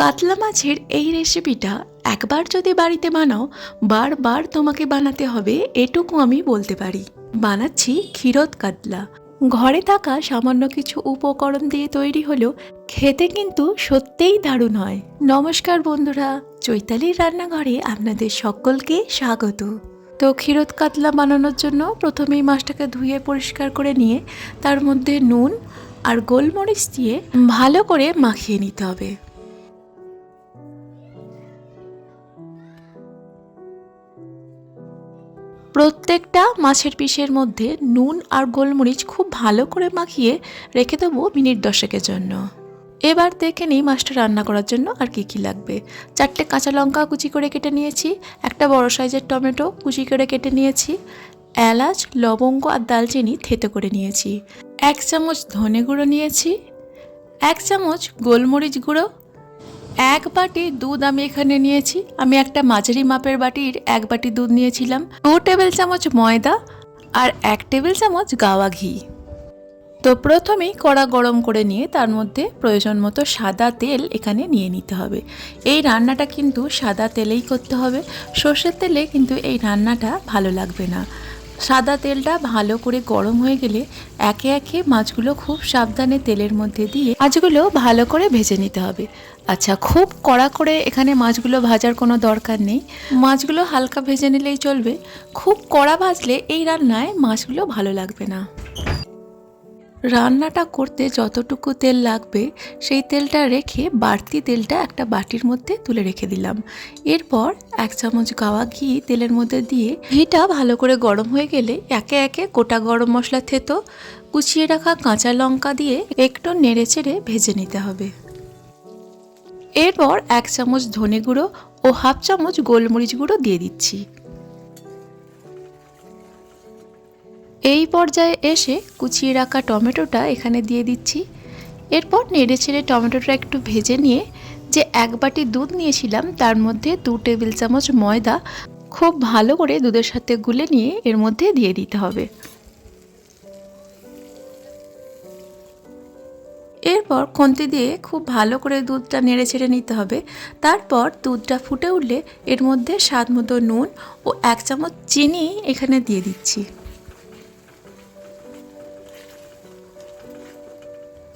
কাতলা মাছের এই রেসিপিটা একবার যদি বাড়িতে বানাও বারবার তোমাকে বানাতে হবে, এটুকু আমি বলতে পারি। বানাচ্ছি ক্ষীরোদ কাতলা। ঘরে থাকা সামান্য কিছু উপকরণ দিয়ে তৈরি হলেও খেতে কিন্তু সত্যিই দারুণ হয়। নমস্কার বন্ধুরা, চৈতালির রান্নাঘরে আপনাদের সকলকে স্বাগত। তো ক্ষীরোদ কাতলা বানানোর জন্য প্রথমেই মাছটাকে ধুয়ে পরিষ্কার করে নিয়ে তার মধ্যে নুন আর গোলমরিচ দিয়ে ভালো করে মাখিয়ে নিতে হবে। প্রত্যেকটা মাছের পিসের মধ্যে নুন আর গোলমরিচ খুব ভালো করে মাখিয়ে রেখে দেবো মিনিট 10-এর জন্য। এবার দেখে নিই মাছটা রান্না করার জন্য আর কি লাগবে। 4টে কাঁচা লঙ্কা কুচি করে কেটে নিয়েছি, একটা বড় সাইজের টমেটো কুচি করে কেটে নিয়েছি, এলাচ, লবঙ্গ আর দালচিনি থেতো করে নিয়েছি, 1 চামচ ধনে গুঁড়ো নিয়েছি, 1 চামচ গোলমরিচ গুঁড়ো, 1 বাটি দুধ আমি এখানে নিয়েছি। আমি একটা মাঝারি মাপের বাটির 1 বাটি দুধ নিয়েছিলাম, 2 টেবিল চামচ ময়দা আর 1 টেবিল চামচ গাওয়া ঘি। তো প্রথমেই কড়া গরম করে নিয়ে তার মধ্যে প্রয়োজন মতো সাদা তেল এখানে নিয়ে নিতে হবে। এই রান্নাটা কিন্তু সাদা তেলেই করতে হবে, সর্ষের তেলে কিন্তু এই রান্নাটা ভালো লাগবে না। সাদা তেলটা ভালো করে গরম হয়ে গেলে একে একে মাছগুলো খুব সাবধানে তেলের মধ্যে দিয়ে মাছগুলো ভালো করে ভেজে নিতে হবে। আচ্ছা, খুব কড়া করে এখানে মাছগুলো ভাজার কোনো দরকার নেই, মাছগুলো হালকা ভেজে নিলেই চলবে। খুব কড়া ভাজলে এই রান্নায় মাছগুলো ভালো লাগবে না। রান্নাটা করতে যতটুকু তেল লাগবে সেই তেলটা রেখে বাড়তি তেলটা একটা বাটির মধ্যে তুলে রেখে দিলাম। এরপর 1 চামচ গাওয়া ঘি তেলের মধ্যে দিয়ে ঘিটা ভালো করে গরম হয়ে গেলে একে একে গোটা গরম মশলা থেতো, কুচিয়ে রাখা কাঁচা লঙ্কা দিয়ে একটু নেড়ে চেড়ে ভেজে নিতে হবে। এরপর 1 চামচ ধনে গুঁড়ো ও 1/2 চামচ গোলমরিচ গুঁড়ো দিয়ে দিচ্ছি। এই পর্যায়ে এসে কুচিয়ে রাখা টমেটোটা এখানে দিয়ে দিচ্ছি। এরপর নেড়ে ছেড়ে টমেটোটা একটু ভেজে নিয়ে যে 1 বাটি দুধ নিয়েছিলাম তার মধ্যে 2 টেবিল চামচ ময়দা খুব ভালো করে দুধের সাথে গুলে নিয়ে এর মধ্যে দিয়ে দিতে হবে। এরপর খুন্তি দিয়ে খুব ভালো করে দুধটা নেড়ে ছেড়ে নিতে হবে। তারপর দুধটা ফুটে উঠলে এর মধ্যে স্বাদ মতো নুন ও 1 চামচ চিনি এখানে দিয়ে দিচ্ছি।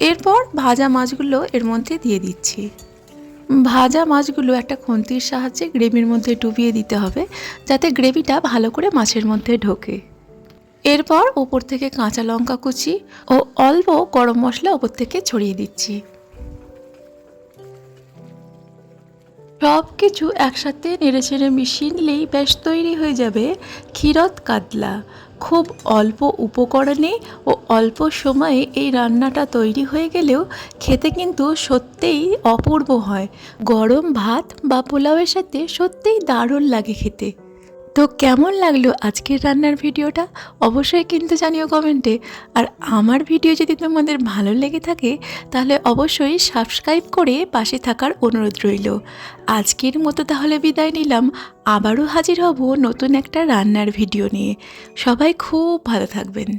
এরপর ভাজা মাছগুলো এর মধ্যে দিয়ে দিচ্ছি। ভাজা মাছগুলো একটা খুন্তির সাহায্যে গ্রেভির মধ্যে ডুবিয়ে দিতে হবে যাতে গ্রেভিটা ভালো করে মাছের মধ্যে ঢোকে। এরপর ওপর থেকে কাঁচা লঙ্কা কুচি ও অল্প গরম মশলা ওপর থেকে ছড়িয়ে দিচ্ছি। সব কিছু একসাথে নেড়েচেড়ে মিশিয়ে নিলেই বেশ তৈরি হয়ে যাবে ক্ষীরোদ কাতলা। খুব অল্প উপকরণে ও অল্প সময়ে এই রান্নাটা তৈরি হয়ে গেলেও খেতে কিন্তু সত্যিই অপূর্ব হয়। গরম ভাত বা পোলাওয়ের সাথে সত্যিই দারুণ লাগে খেতে। তো কেমন লাগলো আজকের রান্নার ভিডিওটা অবশ্যই কিন্তু জানিও কমেন্টে। আর আমার ভিডিও যদি তোমাদের ভালো লেগে থাকে তাহলে অবশ্যই সাবস্ক্রাইব করে পাশে থাকার অনুরোধ রইল। আজকের মতো তাহলে বিদায় নিলাম, আবারও হাজির হব নতুন একটা রান্নার ভিডিও নিয়ে। সবাই খুব ভালো থাকবেন।